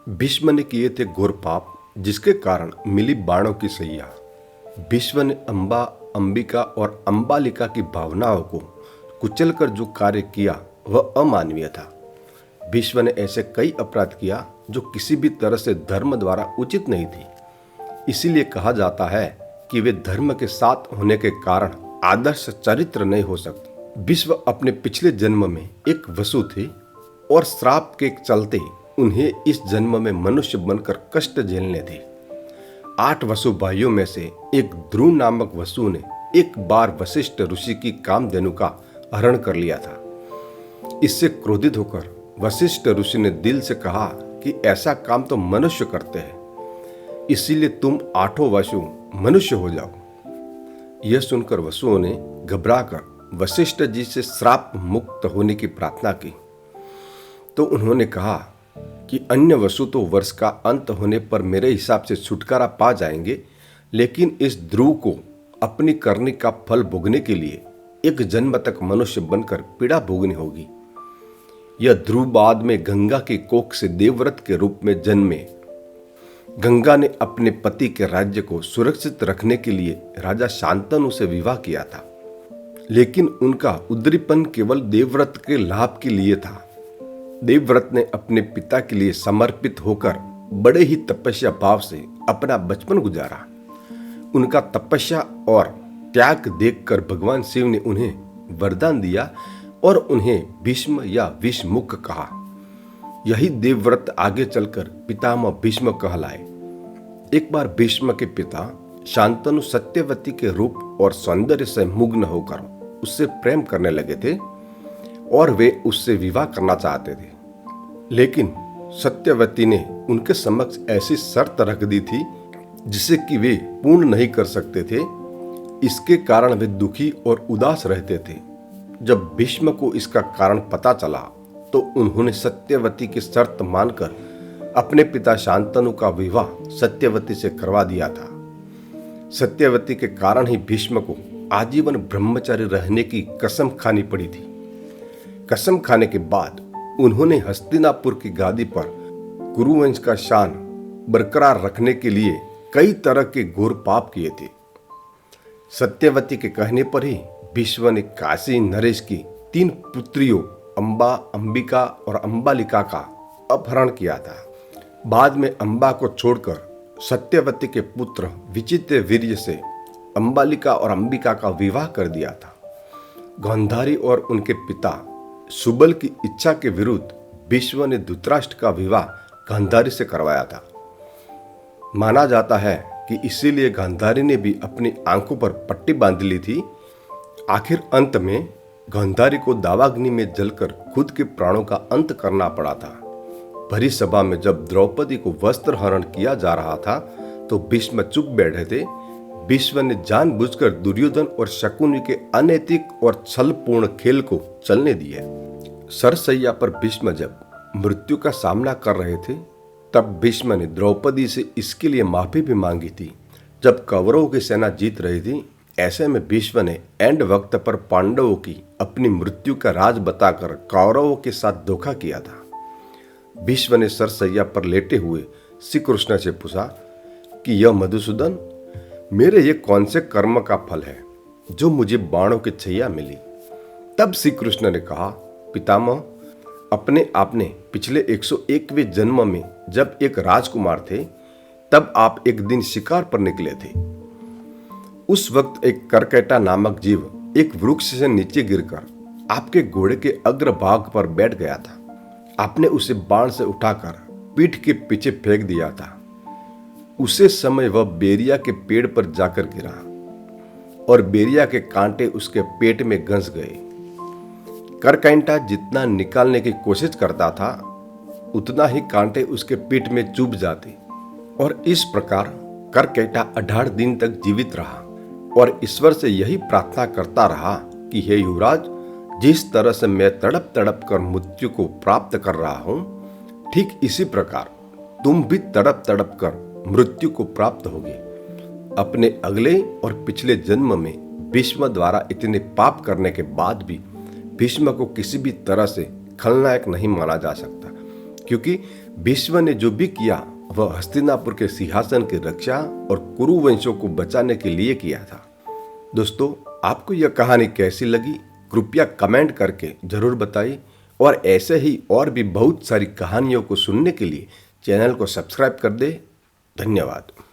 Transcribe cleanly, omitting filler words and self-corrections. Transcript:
भीष्म ने किए थे घोर पाप, जिसके कारण मिली बाणों की सैया। भीष्म ने अंबा, अंबिका और अंबालिका की भावनाओं को कुचलकर जो कार्य किया वह अमानवीय था। भीष्म ने ऐसे कई अपराध किया जो किसी भी तरह से धर्म द्वारा उचित नहीं थी। इसीलिए कहा जाता है कि वे धर्म के साथ होने के कारण आदर्श चरित्र नहीं हो सकते। भीष्म अपने पिछले जन्म में एक वसु थे और श्राप के चलते उन्हें इस जन्म में मनुष्य बनकर कष्ट झेलने थे। 8 वसु भाइयों में से एक ध्रुव नामक वसु ने एक बार वशिष्ठ ऋषि की कामधेनु का हरण कर लिया था। इससे क्रोधित होकर वशिष्ठ ऋषि ने दिल से कहा कि ऐसा काम तो मनुष्य करते हैं, इसीलिए तुम 8 वसु मनुष्य हो जाओ। यह सुनकर वसुओं ने घबराकर वशिष्ठ जी से श्राप मुक्त होने की प्रार्थना की। तो उन्होंने कहा कि अन्य वसु तो वर्ष का अंत होने पर मेरे हिसाब से छुटकारा पा जाएंगे, लेकिन इस ध्रुव को अपनी करनी का फल भोगने के लिए एक जन्म तक मनुष्य बनकर पीड़ा भोगनी होगी। यह ध्रुव बाद में गंगा की कोख से देवव्रत के रूप में जन्मे। गंगा ने अपने पति के राज्य को सुरक्षित रखने के लिए राजा शांतनु से विवाह किया था, लेकिन उनका उद्दीपन केवल देवव्रत के लाभ के लिए था। देवव्रत ने अपने पिता के लिए समर्पित होकर बड़े ही तपस्या भाव से अपना बचपन गुजारा। उनका तपस्या और त्याग देखकर भगवान शिव ने उन्हें वरदान दिया और उन्हें भीष्म या विषमुख कहा। यही देवव्रत आगे चलकर पितामह भीष्म कहलाए। एक बार भीष्म के पिता शांतनु सत्यवती के रूप और सौंदर्य से मुग्न होकर उससे प्रेम करने लगे थे और वे उससे विवाह करना चाहते थे, लेकिन सत्यवती ने उनके समक्ष ऐसी शर्त रख दी थी जिसे कि वे पूर्ण नहीं कर सकते थे। इसके कारण वे दुखी और उदास रहते थे। जब भीष्म को इसका कारण पता चला तो उन्होंने सत्यवती की शर्त मानकर अपने पिता शांतनु का विवाह सत्यवती से करवा दिया था। सत्यवती के कारण ही भीष्म को आजीवन ब्रह्मचारी रहने की कसम खानी पड़ी थी। कसम खाने के बाद उन्होंने हस्तिनापुर की गादी पर कुरुवंश का शान बरकरार रखने के लिए कई तरह के घोर पाप किए थे। सत्यवती के कहने पर ही भीष्म ने काशी नरेश की 3 पुत्रियों अंबा, अंबिका और अंबालिका का अपहरण किया था। बाद में अंबा को छोड़कर सत्यवती के पुत्र विचित्र वीर्य से अंबालिका और अंबिका का विवाह कर दिया था। गांधारी और उनके पिता सुबल की इच्छा के विरुद्ध भीष्म ने धृतराष्ट्र का विवाह गांधारी से करवाया था। माना जाता है कि इसीलिए गांधारी ने भी अपनी आंखों पर पट्टी बांध ली थी। आखिर अंत में गांधारी को दावाग्नि में जलकर खुद के प्राणों का अंत करना पड़ा था। भरी सभा में जब द्रौपदी को वस्त्र हरण किया जा रहा था तो भीष्म चुप बैठे थे। भीष्म ने जानबूझकर दुर्योधन और शकुनि के अनैतिक और छलपूर्ण खेल को चलने दिया। सरसैया पर भीष्म जब मृत्यु का सामना कर रहे थे तब भीष्म ने द्रौपदी से इसके लिए माफी भी मांगी थी। जब कौरवों की सेना जीत रही थी, ऐसे में भीष्म ने एंड वक्त पर पांडवों की अपनी मृत्यु का राज बताकर कौरवों के साथ धोखा किया था। भीष्म ने सरसैया पर लेटे हुए श्री कृष्ण से पूछा कि यह मधुसूदन, मेरे ये कौन से कर्म का फल है जो मुझे बाणों की छैया मिली। तब श्री कृष्ण ने कहा, पितामह, अपने आपने पिछले 101वें जन्म में जब एक राजकुमार थे तब आप एक दिन शिकार पर निकले थे। उस वक्त एक करकैटा नामक जीव एक वृक्ष से नीचे गिरकर आपके घोड़े के अग्रभाग पर बैठ गया था। आपने उसे बाण से उठाकर पीठ के पीछे फेंक दिया था। उसे समय वह बेरिया के पेड़ पर जाकर गिरा और बेरिया के कांटे उसके पेट में घुस गए। करकैटा जितना निकालने की कोशिश करता था उतना ही कांटे उसके पीठ में चुभ जाते और इस प्रकार करकैटा 18 दिन तक जीवित रहा और ईश्वर से यही प्रार्थना करता रहा कि हे युवराज, जिस तरह से मैं तड़प तड़प कर मृत्यु को प्राप्त कर रहा हूं, ठीक इसी प्रकार तुम भी तड़प तड़प कर मृत्यु को प्राप्त होगे। अपने अगले और पिछले जन्म में भीष्म द्वारा इतने पाप करने के बाद भी भीष्म को किसी भी तरह से खलनायक नहीं माना जा सकता, क्योंकि भीष्म ने जो भी किया वह हस्तिनापुर के सिंहासन की रक्षा और कुरु वंशों को बचाने के लिए किया था। दोस्तों, आपको यह कहानी कैसी लगी कृपया कमेंट करके जरूर बताइए और ऐसे ही और भी बहुत सारी कहानियों को सुनने के लिए चैनल को सब्सक्राइब कर दे। धन्यवाद।